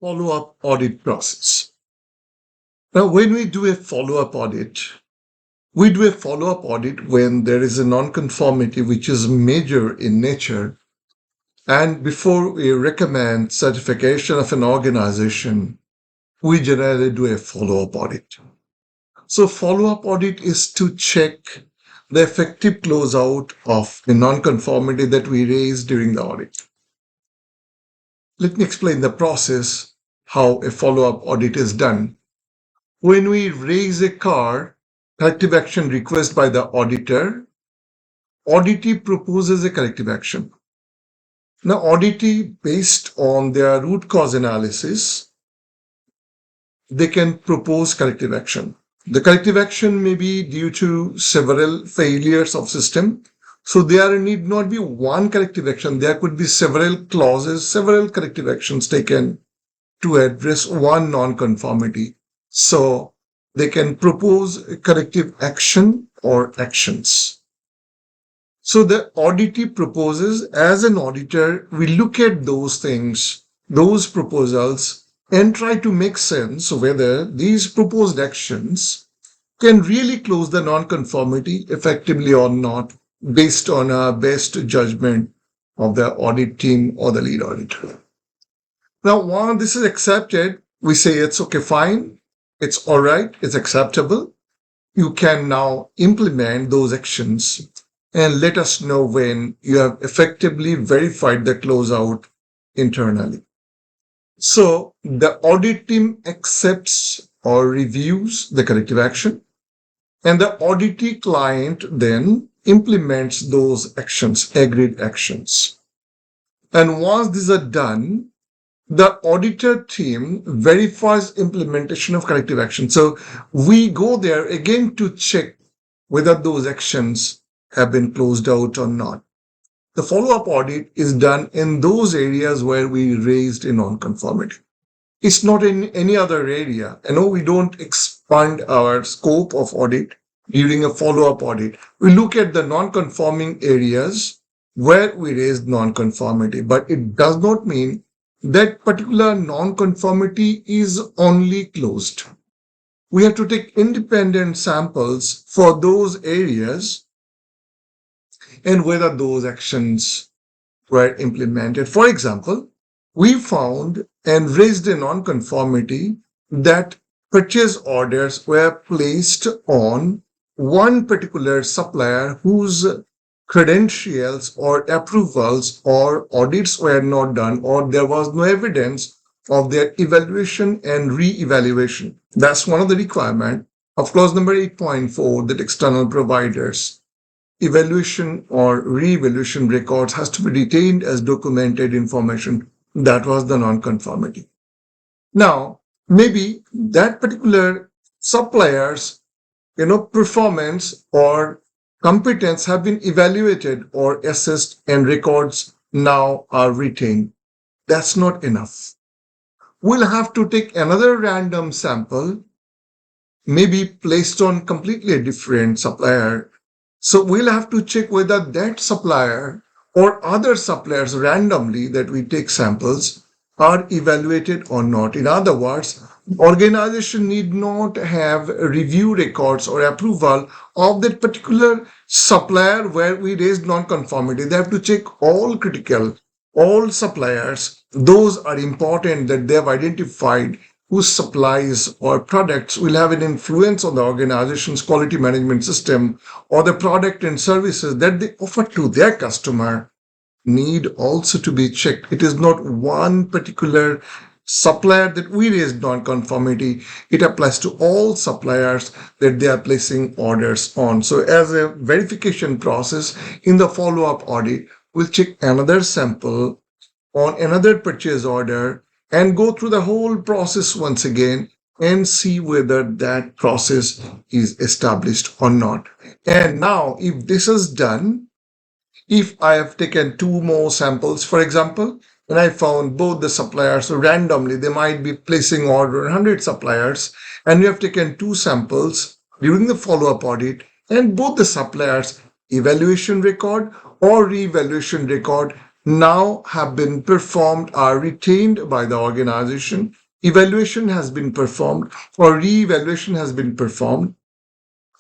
Follow-up audit process. Now, when we do a follow-up audit, we do a follow-up audit when there is a non-conformity which is major in nature. And before we recommend certification of an organization, we generally do a follow-up audit. So follow-up audit is to check the effective closeout of the non-conformity that we raised during the audit. Let me explain the process, how a follow-up audit is done. When we raise a corrective action request by the auditor, auditee proposes a corrective action. Now, auditee, based on their root cause analysis, they can propose corrective action. The corrective action may be due to several failures of system. So there need not be one corrective action. There could be several clauses, several corrective actions taken to address one non-conformity. So they can propose a corrective action or actions. So the auditee proposes, as an auditor, we look at those things, those proposals, and try to make sense whether these proposed actions can really close the non-conformity effectively or not, based on our best judgment of the audit team or the lead auditor. Now, once this is accepted, we say it's okay, fine, it's all right, it's acceptable. You can now implement those actions and let us know when you have effectively verified the closeout internally. So the audit team accepts or reviews the corrective action, and the auditee client then implements those actions, agreed actions. And once these are done, the auditor team verifies implementation of corrective action. So we go there again to check whether those actions have been closed out or not. The follow-up audit is done in those areas where we raised a non-conformity. It's not in any other area. I know we don't expand our scope of audit during a follow-up audit. We look at the non-conforming areas where we raised non-conformity, but it does not mean that particular non-conformity is only closed. We have to take independent samples for those areas and whether those actions were implemented. For example, we found and raised a non-conformity that purchase orders were placed on one particular supplier whose credentials or approvals or audits were not done, or there was no evidence of their evaluation and re-evaluation. That's one of the requirements of clause number 8.4, that external providers evaluation or re-evaluation records has to be retained as documented information. That was the non-conformity. Now, maybe that particular supplier's performance or competence have been evaluated or assessed and records now are retained. That's not enough. We'll have to take another random sample, maybe placed on completely a different supplier. So we'll have to check whether that supplier or other suppliers randomly that we take samples are evaluated or not. In other words, organization need not have review records or approval of that particular supplier where we raised non-conformity. They have to check all critical, all suppliers. Those are important that they have identified whose supplies or products will have an influence on the organization's quality management system, or the product and services that they offer to their customer need also to be checked. It is not one particular supplier that we raised non-conformity. It applies to all suppliers that they are placing orders on. So as a verification process in the follow-up audit, we'll check another sample on another purchase order and go through the whole process once again and see whether that process is established or not. And now, if this is done, if I have taken two more samples, for example, and I found both the suppliers, so randomly they might be placing order on 100 suppliers, and we have taken two samples during the follow-up audit, and both the suppliers' evaluation record or re-evaluation record now have been performed are retained by the organization. Evaluation has been performed or re-evaluation has been performed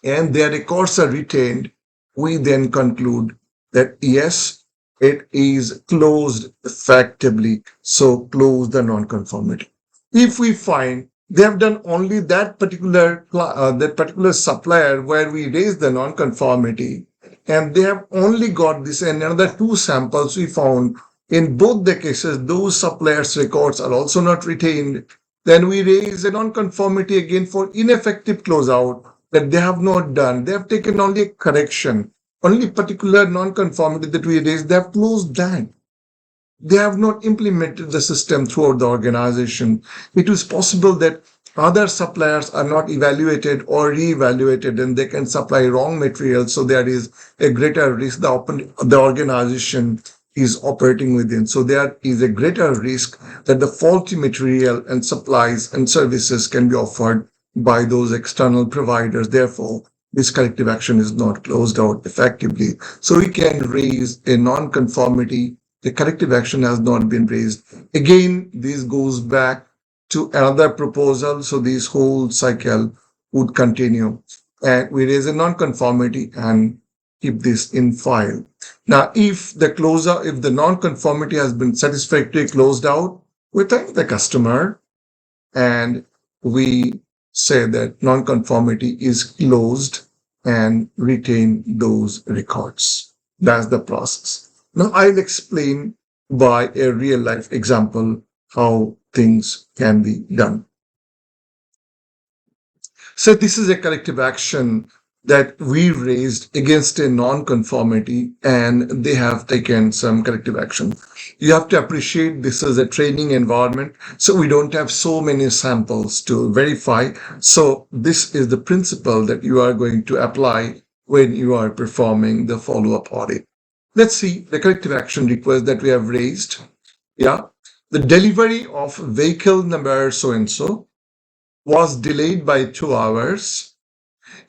and their records are retained, we then conclude that yes, it is closed effectively. So close the non-conformity. If we find they have done only that particular supplier where we raise the non-conformity, and they have only got this and another two samples we found in both the cases, those suppliers' records are also not retained. Then we raise a non-conformity again for ineffective closeout that they have not done. They have taken only a correction, only particular non-conformity that we raised. They have closed that. They have not implemented the system throughout the organization. It is possible that other suppliers are not evaluated or re-evaluated and they can supply wrong material. So there is a greater risk the organization is operating within. So there is a greater risk that the faulty material and supplies and services can be offered by those external providers. Therefore, this corrective action is not closed out effectively. So we can raise a non-conformity. The corrective action has not been raised. Again, this goes back to another proposal. So this whole cycle would continue. And we raise a non-conformity and keep this in file. Now, if the non-conformity has been satisfactorily closed out, we thank the customer and we say that non-conformity is closed and retain those records. That's the process. Now I'll explain by a real life example how things can be done. So this is a corrective action that we raised against a non-conformity and they have taken some corrective action. You have to appreciate this is a training environment, so we don't have so many samples to verify. So this is the principle that you are going to apply when you are performing the follow-up audit. Let's see the corrective action request that we have raised. Yeah, the delivery of vehicle number so-and-so was delayed by 2 hours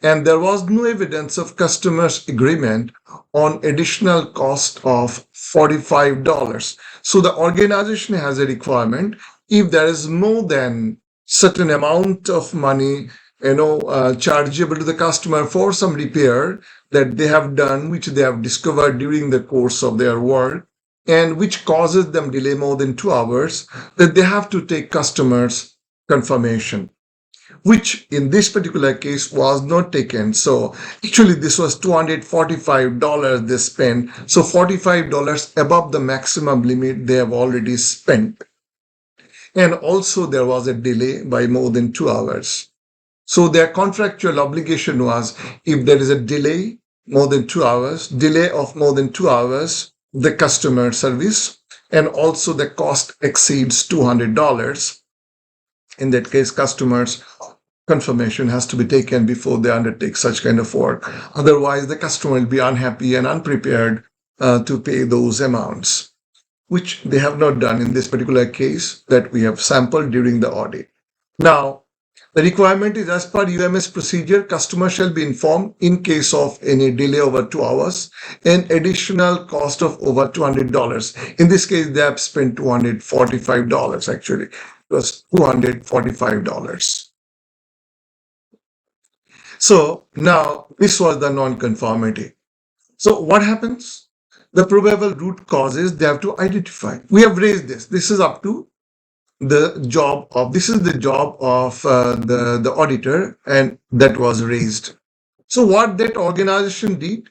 and there was no evidence of customer's agreement on additional cost of $45. So the organization has a requirement if there is more than certain amount of money chargeable to the customer for some repair that they have done, which they have discovered during the course of their work and which causes them delay more than 2 hours, that they have to take customers confirmation, which in this particular case was not taken. So actually this was $245 they spent. So $45 above the maximum limit they have already spent. And also there was a delay by more than 2 hours. So their contractual obligation was if there is a delay more than 2 hours, delay of more than 2 hours, the customer service, and also the cost exceeds $200. In that case, customers confirmation has to be taken before they undertake such kind of work. Otherwise, the customer will be unhappy and unprepared to pay those amounts, which they have not done in this particular case that we have sampled during the audit. Now, the requirement is as per UMS procedure, customer shall be informed in case of any delay over 2 hours and additional cost of over $200. In this case, they have spent $245 actually. It was $245. So now this was the non-conformity. So what happens? The probable root causes they have to identify. We have raised this. This is up to the job of the auditor, and that was raised. So what that organization did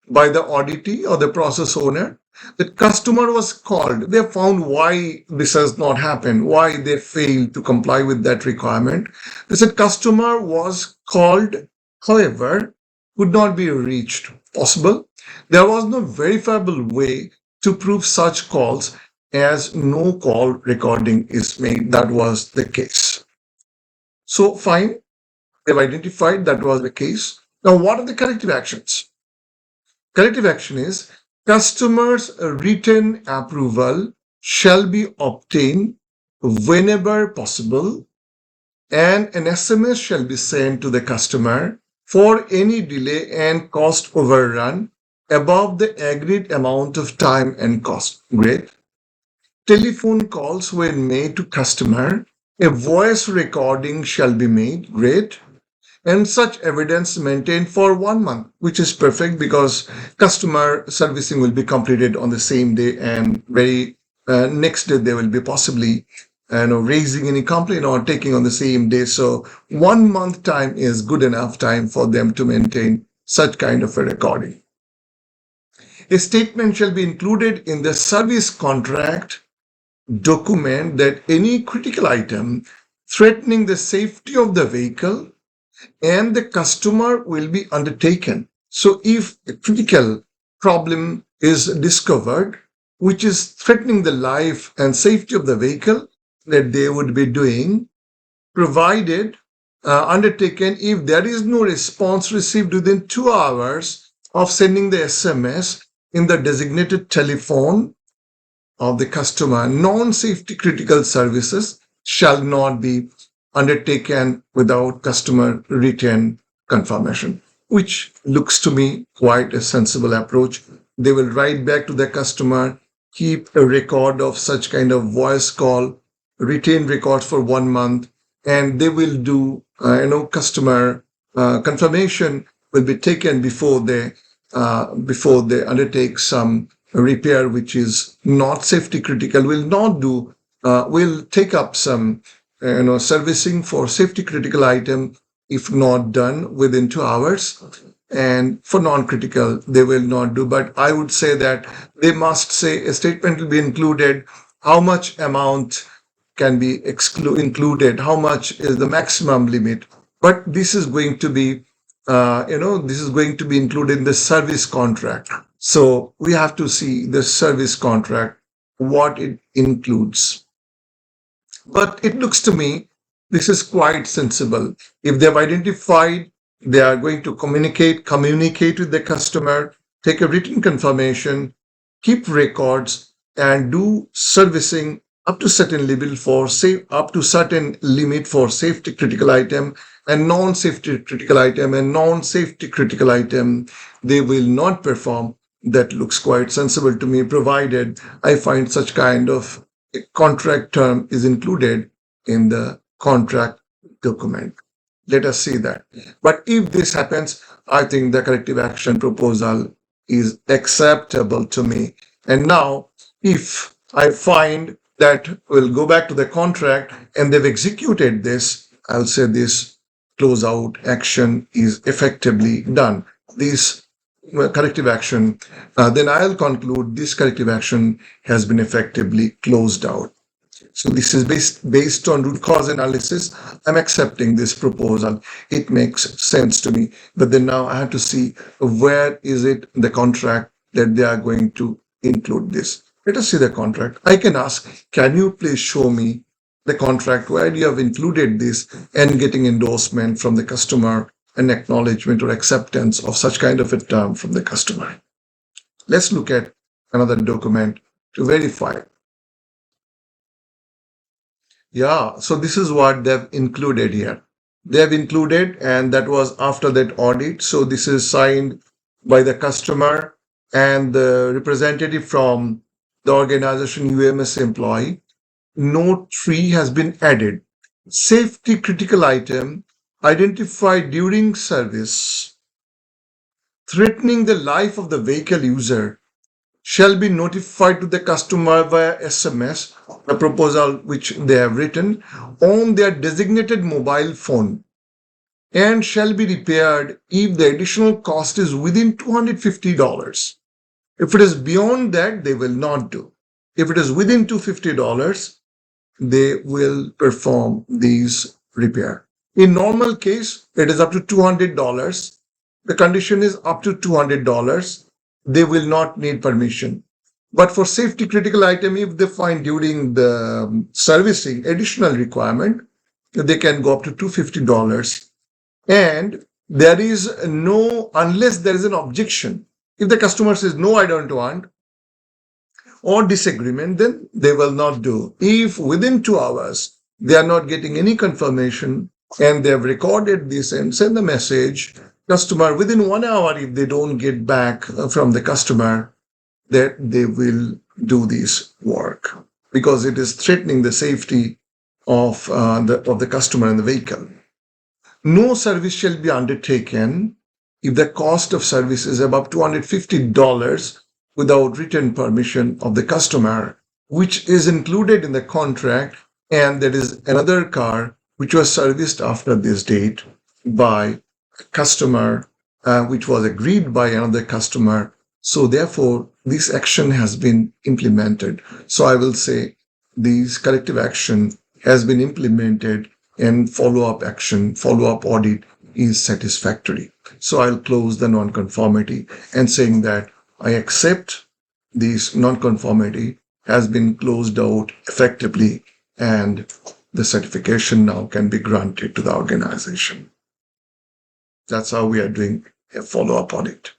by the auditee or the process owner, the customer was called. They found why this has not happened, why they failed to comply with that requirement. They said customer was called, however, could not be reached. Possible. There was no verifiable way to prove such calls as no call recording is made. That was the case. So fine, they've identified that was the case. Now what are the corrective actions? Corrective action is customer's written approval shall be obtained whenever possible and an SMS shall be sent to the customer for any delay and cost overrun above the agreed amount of time and cost. Great. Telephone calls were made to customer. A voice recording shall be made. Great. And such evidence maintained for 1 month, which is perfect because customer servicing will be completed on the same day, and very next day they will be possibly raising any complaint or taking on the same day. So 1 month time is good enough time for them to maintain such kind of a recording. A statement shall be included in the service contract document that any critical item threatening the safety of the vehicle and the customer will be undertaken. So if a critical problem is discovered, which is threatening the life and safety of the vehicle, that they would be doing, provided, undertaken if there is no response received within 2 hours of sending the SMS in the designated telephone of the customer, non-safety critical services shall not be undertaken without customer written confirmation, which looks to me quite a sensible approach. They will write back to the customer, keep a record of such kind of voice call, retain records for 1 month, and they will do, customer confirmation will be taken before they undertake some repair which is not safety critical, will take up some servicing for safety critical item if not done within 2 hours, and for non-critical they will not do. But I would say that they must say a statement will be included, how much amount can be included, how much is the maximum limit. But this is going to be included in the service contract. So we have to see the service contract, what it includes. But it looks to me this is quite sensible. If they've identified, they are going to communicate with the customer, take a written confirmation, keep records, and do servicing up to certain limit for safety critical item and non-safety critical item, they will not perform. That looks quite sensible to me, provided I find such kind of a contract term is included in the contract document. Let us see that. But if this happens, I think the corrective action proposal is acceptable to me. And now, if I find that we'll go back to the contract and they've executed this, I'll say this closeout action is effectively done. This corrective action, then I'll conclude this corrective action has been effectively closed out. So this is based on root cause analysis. I'm accepting this proposal. It makes sense to me. But then now I have to see where is it in the contract that they are going to include this. Let us see the contract. I can ask, can you please show me the contract where you have included this and getting endorsement from the customer and acknowledgement or acceptance of such kind of a term from the customer. Let's look at another document to verify. Yeah, so this is what they've included here. They have included, and that was after that audit. So this is signed by the customer and the representative from the organization UMS employee. Note 3 has been added. Safety critical item identified during service threatening the life of the vehicle user shall be notified to the customer via SMS, the proposal which they have written, on their designated mobile phone, and shall be repaired if the additional cost is within $250. If it is beyond that, they will not do. If it is within $250, they will perform these repair. In normal case, it is up to $200. The condition is up to $200. They will not need permission. But for safety critical item, if they find during the servicing additional requirement, they can go up to $250. And there is no, unless there is an objection. If the customer says, no, I don't want, or disagreement, then they will not do. If within 2 hours, they are not getting any confirmation and they have recorded this and sent the message customer within 1 hour, if they don't get back from the customer, that they will do this work because it is threatening the safety of the customer and the vehicle. No service shall be undertaken if the cost of service is above $250 without written permission of the customer, which is included in the contract, and there is another car which was serviced after this date by a customer, which was agreed by another customer. So therefore, this action has been implemented. So I will say this corrective action has been implemented and follow-up action, follow-up audit is satisfactory. So I'll close the non-conformity and saying that I accept this non-conformity has been closed out effectively and the certification now can be granted to the organization. That's how we are doing a follow-up audit.